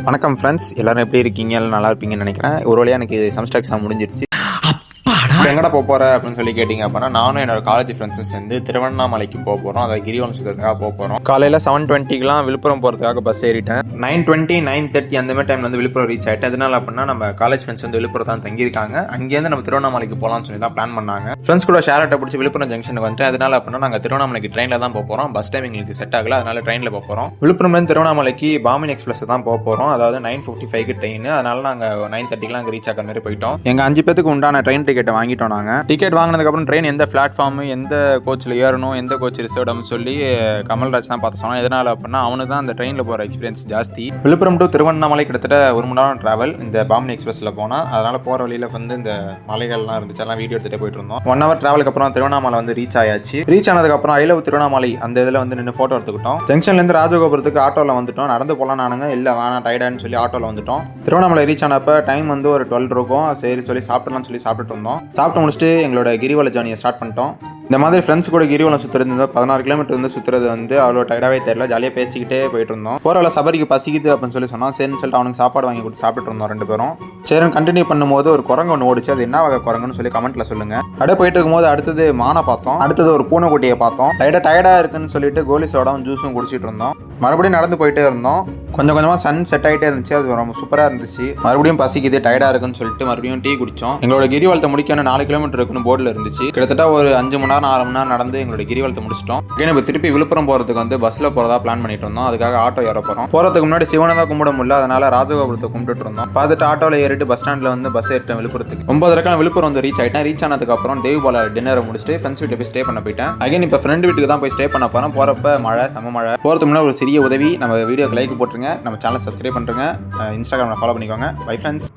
வணக்கம் ஃப்ரெண்ட்ஸ், எல்லாரும் எப்படி இருக்கீங்க? எல்லாம் நல்லா இருப்பீங்கன்னு நினைக்கிறேன். ஒரு வழியாக எனக்கு செமஸ்டர் எக்ஸாம் முடிஞ்சிருச்சு. எங்கடா போற அப்படின்னு சொல்லி கேட்டிங்க அப்படின்னா, நானும் என்னோட காலேஜ் ஃப்ரெண்ட்ஸும் சேர்ந்து திருவண்ணாமலைக்கு போகிறோம். அதை கிரிவலம் சுற்றுறதுக்காக போகிறோம். காலையில் 7:20க்குலாம் விழுப்புரம் போகிறதுக்காக பஸ் ஏறிட்டேன். 9:20 9:30 அந்த மாதிரி டைம் வந்து விழுப்புரம் ரீச் ஆகிட்டேன். அதனால அப்படின்னா நம்ம காலேஜ் ஃப்ரெண்ட்ஸ் வந்து விழுப்புரம் தான் தங்கியிருக்காங்க. அங்கேருந்து நம்ம திருவண்ணாமலைக்கு போகலாம்னு சொல்லி தான் பிளான் பண்ணாங்க. ஃப்ரெண்ட்ஸ் கூட ஷேர் ஆட்டோ பிடிச்சி விழுப்புரம் ஜங்ஷனுக்கு வந்துட்டு, அதனால அப்படின்னா நாங்கள் திருவண்ணாமலைக்கு ட்ரெயினில் தான் போகிறோம். பஸ் டைம் எங்களுக்கு செட் ஆகல, அதனால ட்ரெயினில் போகிறோம். விழுப்புரம்லேருந்து திருவண்ணாமலைக்கு பாமினி எக்ஸ்பிரஸ் தான் போகிறோம். அதாவது 9:55க்கு ட்ரெயின். அதனால நாங்கள் 9:30க்குலாம் அங்கே ரீச் ஆகிற மாதிரி போயிட்டோம். எங்கள் 5 பேருக்கு உண்டான ட்ரெயின் டிக்கெட்டை வாங்கிட்டோம். நாங்கள் டிக்கெட் வாங்கினதுக்கப்புறம் ட்ரெயின் எந்த பிளாட்ஃபார்ம், எந்த கோச்சில் ஏறணும், எந்த கோச் ரிசர்வ்னு சொல்லி கமல்ராஜ் தான் பார்த்து சொன்னோம். எதனால் அப்படின்னா அவனுக்கு தான் அந்த ட்ரெயினில் போகிற எக்ஸ்பீரியன்ஸ் ஜாஸ்தி. விழுப்புரம் டு திருவண்ணாமலை கிட்டத்தட்ட 1 மணி நேரம் ட்ராவல் இந்த பாமினி எக்ஸ்பிரஸில் போனால். அதனால் போகிற வழியில் வந்து இந்த மலைகள்லாம் இருந்துச்சு, எல்லாம் வீடியோ எடுத்துகிட்டே போயிட்டு இருந்தோம். 1 ஹவர் ட்ராவலுக்கு அப்புறம் திருவண்ணாமலை வந்து ரீச் ஆயாச்சு. ரீச் ஆனதுக்கப்புறம் ஐ லவ் திருவண்ணாமலை அந்த இதில் வந்து நின்று ஃபோட்டோ எடுத்துக்கிட்டோம். ஜங்ஷன்லேருந்து ராஜகோபுரத்துக்கு ஆட்டோவில் வந்துட்டோம். நடந்து போகலாம் நானுங்க, இல்லை வேணாம் டயர்டான்னு சொல்லி ஆட்டோவில் வந்துட்டோம். திருவண்ணாமலை ரீச் ஆனப்போ டைம் வந்து ஒரு 12 இருக்கும். சரி சொல்லி சாப்பிடலாம்னு சொல்லி சாப்பிட்டுட்டு இருந்தோம். சாப்பிட்டு முடிச்சுட்டு எங்களோட கிரிவல ஜர்னியை ஸ்டார்ட் பண்ணிட்டோம். இந்த மாதிரி ஃப்ரெண்ட்ஸ் கூட கிரிவலம் சுற்றுறது 16 கிலோமீட்டர் வந்து சுற்றுறது வந்து அவ்வளோ டயர்டாகவே தெரியல. ஜாலியாக பேசிக்கிட்டே போயிட்டு இருந்தோம். போகிற சபரிக்கு பசிக்குது அப்படின்னு சொல்லி சொன்னோம். சரின்னு சொல்லிட்டு அவனுக்கு சாப்பாடு வாங்கி கொடுத்து சாப்பிட்டு இருந்தோம் 2 பேரும். சரி கண்டினியூ பண்ணும்போது ஒரு குரங்கு ஒன்று ஓடிச்சு. அது என்ன வகை குரங்குன்னு சொல்லி கமெண்ட்டில் சொல்லுங்கள். அப்படியே போயிட்டு இருக்கும்போது அடுத்தது மானை பார்த்தோம். அடுத்தது ஒரு பூனைக்குட்டியை பார்த்தோம். டயர்டாக இருக்குன்னு சொல்லிட்டு கோலி சோடாவும் ஜூஸும் குடிச்சிட்டு இருந்தோம். மறுபடியும் நடந்து போயிட்டே இருந்தோம். கொஞ்சம் கொஞ்சமாக சன் செட் ஆகிட்டே இருந்துச்சு. அது ரொம்ப சூப்பராக இருந்துச்சு. மறுபடியும் பசிக்குது டயர்டாக இருக்குன்னு சொல்லிட்டு மறுபடியும் டீ குடித்தோம். எங்களோட கிரிவலத்தை முடிக்கணும் 4 கிலோமீட்டர் இருக்குன்னு போர்டில் இருந்துச்சு. கிட்டத்தட்ட ஒரு 5 மணி நேரம் 6 மணி நேரம் நடந்து எங்களோட கிரிவலத்தை முடிச்சிட்டோம். இப்போ திருப்பி விழுப்புரம் போகிறதுக்கு வந்து பஸ்ஸில் போகிறதா பிளான் பண்ணிட்டு இருந்தோம். அதுக்காக ஆட்டோ ஏற போகிறோம். போகிறதுக்கு முன்னாடி சிவனை தான் கும்பிட முடியல, அதனால ராஜகோபுரத்தை கும்பிட்டு இருந்தோம். பார்த்துட்டு ஆட்டோவில் ஏறிட்டு பஸ் ஸ்டாண்டில் வந்து பஸ் ஏறிட்டேன் விழுப்புரத்துக்கு. 9:30 விழுப்புரம் வந்து ரீச் ஆகிட்டேன். ரீச் ஆனதுக்கப்புறம் தேவிபாலா டின்னரை முடிச்சுட்டு ஃப்ரெண்ட்ஸ் வீட்டில் போய் ஸ்டே பண்ண போயிட்டேன். அகைன் இப்போ ஃப்ரெண்ட் வீட்டுக்கு தான் போய் ஸ்டே பண்ண போகிறேன். போகிறப்ப மழை, செம மழை. போகிறதுக்கு முன்னாடி ஒரு சிறிய உதவி, நம்ம வீடியோக்கு லைக் போட்டுருங்க, நம்ம சேனல் சப்ஸ்கிரைப் பண்ணுறேங்க, இன்ஸ்டாகிராமில் ஃபாலோ பண்ணிக்கோங்க. Bye friends.